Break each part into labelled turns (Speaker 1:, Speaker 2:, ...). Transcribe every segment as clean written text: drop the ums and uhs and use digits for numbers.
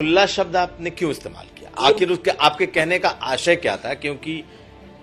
Speaker 1: मुल्ला शब्द आपने क्यों इस्तेमाल किया? आखिर उसके आपके कहने का आशय क्या था? क्योंकि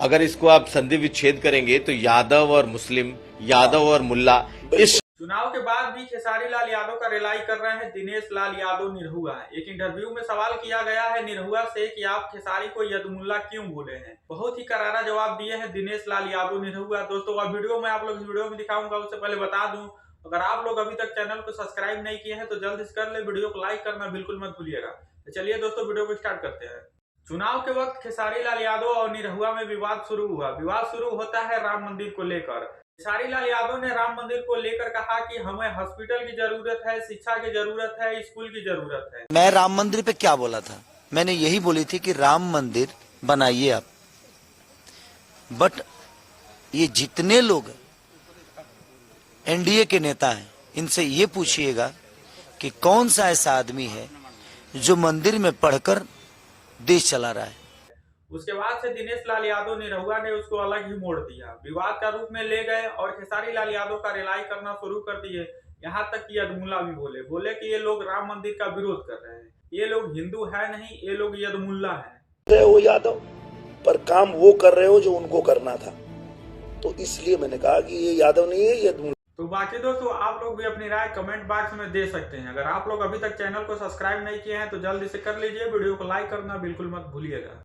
Speaker 1: अगर इसको आप संधि विच्छेद करेंगे तो यादव और मुस्लिम, यादव और मुल्ला इस
Speaker 2: चुनाव के बाद भी खेसारी लाल यादव का रिलाई कर रहे हैं दिनेश लाल यादव निरहुआ। एक इंटरव्यू में सवाल किया गया है निरहुआ से कि आप खेसारी को यदमुल्ला क्यों बोले हैं। बहुत ही करारा जवाब दिए हैं दिनेश लाल यादव निरहुआ। दोस्तों अब वीडियो में आप लोग वीडियो में दिखाऊंगा, उससे पहले बता दूं अगर आप लोग अभी तक चैनल को सब्सक्राइब नहीं किए हैं तो जल्द से कर ले, वीडियो को लाइक करना बिल्कुल मत भूलिएगा। तो चलिए दोस्तों वीडियो को स्टार्ट करते हैं। चुनाव के वक्त खेसारी लाल यादव और निरहुआ में विवाद शुरू हुआ। विवाद शुरू होता है राम मंदिर को लेकर। खेसारी लाल यादव ने राम मंदिर को लेकर कहा कि हमें हॉस्पिटल की जरूरत है, शिक्षा की जरूरत है, स्कूल की जरूरत है।
Speaker 3: मैं राम मंदिर पे क्या बोला था? मैंने यही बोली थी कि राम मंदिर बनाइए आप, बट ये जितने लोग एनडीए के नेता हैं इनसे ये पूछिएगा कि कौन सा ऐसा आदमी है जो मंदिर में पढ़कर देश चला रहा है।
Speaker 2: उसके बाद से दिनेश लाल यादव निरहुआ ने उसको अलग ही मोड़ दिया, विवाद का रूप में ले गए और खेसारी लाल यादव का रिलाई करना शुरू कर दिए। यहाँ तक कि यदमुल्ला भी बोले कि ये लोग राम मंदिर का विरोध कर रहे हैं, ये लोग हिंदू है नहीं, ये लोग यदमुल्ला है।
Speaker 4: वो यादव पर काम वो कर रहे हो जो उनको करना था, तो इसलिए मैंने कहा कि ये यादव नहीं है, यदमुल्ला।
Speaker 2: तो बाकी दोस्तों आप लोग भी अपनी राय कमेंट बॉक्स में दे सकते हैं। अगर आप लोग अभी तक चैनल को सब्सक्राइब नहीं किए हैं तो जल्दी से कर लीजिए, वीडियो को लाइक करना बिल्कुल मत भूलिएगा।